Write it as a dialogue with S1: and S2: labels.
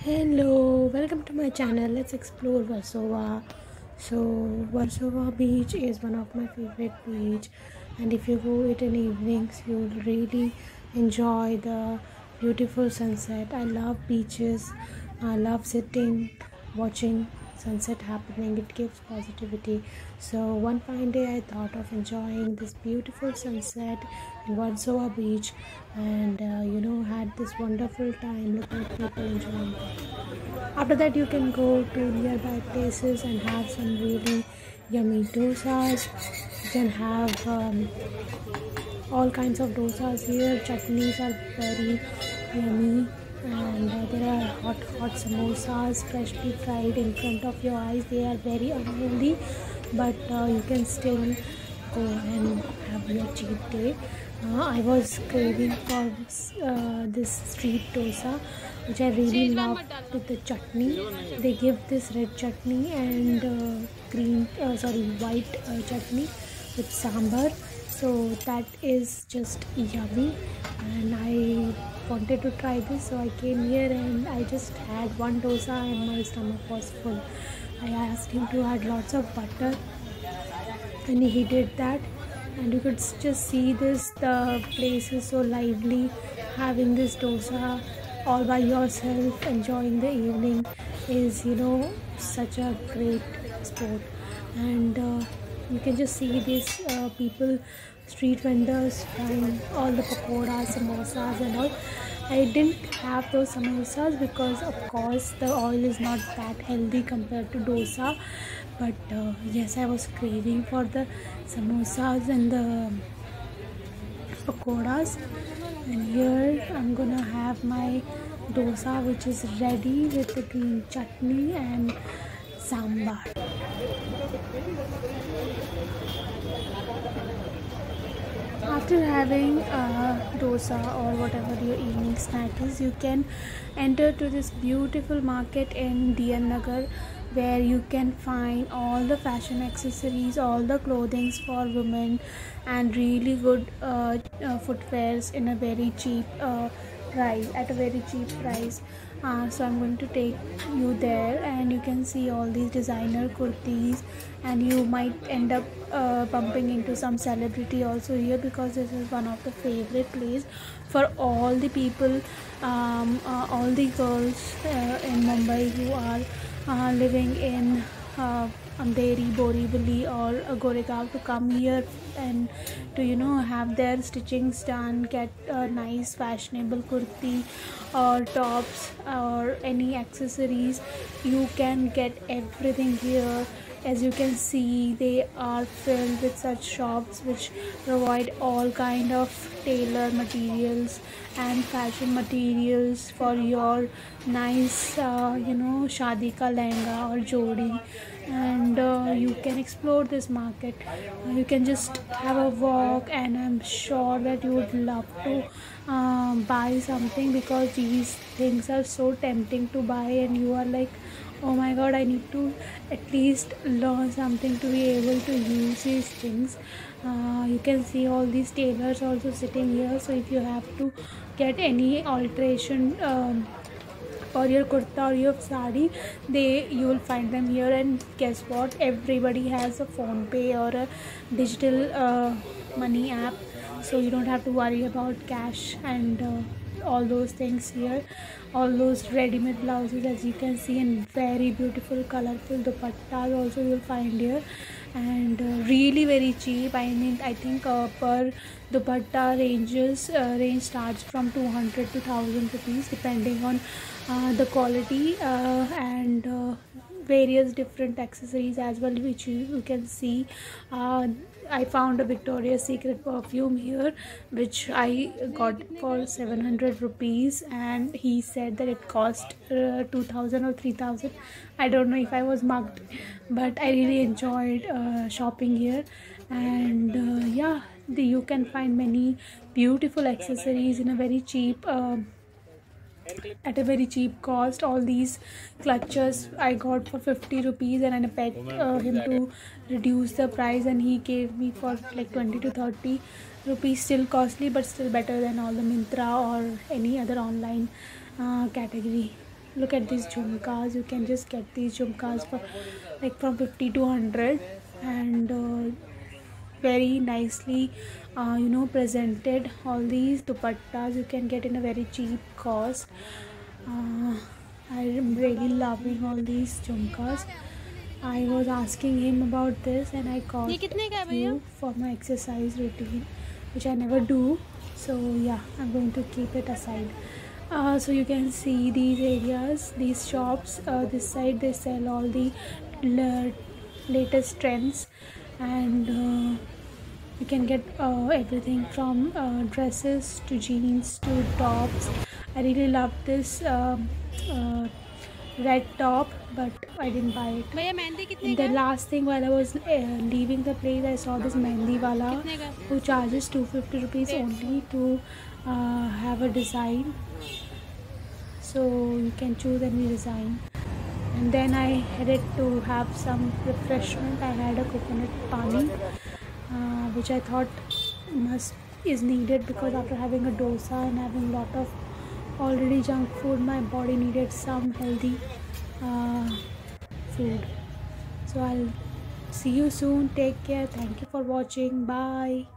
S1: Hello, welcome to my channel. Let's explore Warsaw. So, Warsaw Beach is one of my favorite beach, and if you go it in evenings, you'll really enjoy the beautiful sunset. I love beaches. I love sitting, watching sunset happening. It gives positivity. So one fine day I thought of enjoying this beautiful sunset in Warsaw Beach, and had this wonderful time looking at people enjoying it. After that you can go to nearby places and have some really yummy dosas. You can have all kinds of dosas here. Chutneys are very yummy, and there are hot samosas freshly fried in front of your eyes. They are very unhealthy, but you can still go and have your cheat day. I was craving for this street dosa, which I really love, with the chutney. They give this red chutney and white chutney with sambar, so that is just yummy, and I wanted to try this, so I came here and I just had one dosa and my stomach was full. I asked him to add lots of butter and he did that, and you could just see this, the place is so lively. Having this dosa all by yourself, enjoying the evening, is such a great sport. And you can just see these people, street vendors frying all the pakoras, samosas and all. I didn't have those samosas because of course the oil is not that healthy compared to dosa, but yes, I was craving for the samosas and the pakoras. And here I'm gonna have my dosa, which is ready with the green chutney and sambar. After having dosa or whatever your evening snack is, you can enter to this beautiful market in DN Nagar, where you can find all the fashion accessories, all the clothings for women, and really good footwears in a very cheap price, at a very cheap price. So I'm going to take you there, and you can see all these designer kurtis, and you might end up bumping into some celebrity also here, because this is one of the favorite place for all the people, all the girls in Mumbai who are living in Andheri, Borivali or Goregaon, to come here and to have their stitchings done, get a nice fashionable kurti or tops or any accessories. You can get everything here. As you can see, they are filled with such shops which provide all kind of tailor materials and fashion materials for your nice shadi ka lehenga or jodi. And you can explore this market. You can just have a walk, and I'm sure that you would love to buy something, because these things are so tempting to buy, and you are like, oh my god, I need to at least learn something to be able to use these things. You can see all these tailors also sitting here, so if you have to get any alteration for your kurta or your sari, you will find them here. And guess what, everybody has a phone pay or a digital money app, so you don't have to worry about cash and all those things here. All those ready-made blouses, as you can see, and very beautiful colorful dupattas also you'll find here, and really very cheap. I mean, I think per dupatta range starts from 200 to 1000 rupees, depending on the quality, and various different accessories as well, which you can see. I found a Victoria's Secret perfume here, which I got for 700 rupees, and he said that it cost 2000 or 3000. I don't know if I was mugged, but I really enjoyed shopping here. And you can find many beautiful accessories in a very cheap at a very cheap cost. All these clutches I got for 50 rupees, and I begged him to reduce the price, and he gave me for like 20 to 30 rupees. Still costly, but still better than all the Myntra or any other online category. look at these jhumkas. You can just get these jhumkas for like from 50 to 100, and very nicely presented. All these dupattas you can get in a very cheap cost. I'm really loving all these jhumkas. I was asking him about this, and I got few for my exercise routine, which I never do. So yeah, I'm going to keep it aside. So you can see these areas, these shops. This side they sell all the latest trends, and you can get everything from dresses to jeans to tops. I really love this red top, but I didn't buy it. And the last thing, while I was leaving the place, I saw this mehndi wala who charges 250 rupees only to have a design. So you can choose any design. And then I headed to have some refreshment. I had a coconut pani, which I thought is needed, because after having a dosa and having a lot of already junk food, my body needed some healthy food. So I'll see you soon. Take care. Thank you for watching. Bye.